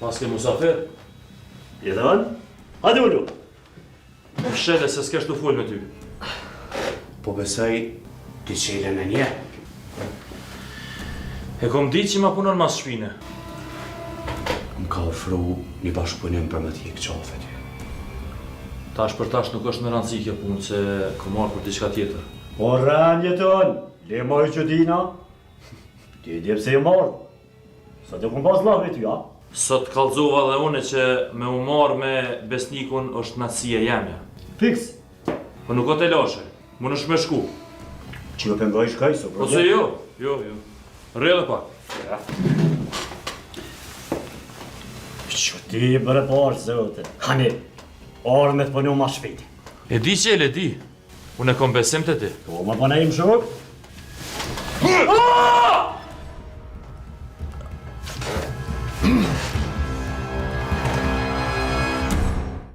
Pas ke musafir? Jedan, hajde ullu. Po fshele se s'kesh të full me ty. Po besoj ti qele me nje. E kom ditë që ma punon mas shpine. Më ka ofru një bashkëpunim për me t'jek qafe ty. Tash për tash nuk është në rëndësi kjo punë, se kom marrë për diçka tjetër. O rënje ton, le mojë që dina. Ti di pse e marrë. Sa të kom pas lavë ty, a? Sot kallzova dhe une që me u marrë me besnikun është natësia jemja. Fiks. Po nuk o të lashe, më në shme shku. Që jo pengoj shkaj, so problem. Ose jo. Rrë dhe pak. Ja. Që ti bërë parë, zote. Hani, orë me të punu ma shpejti. E di që e di, unë e kom besim të ti. Po, ma përne im shok?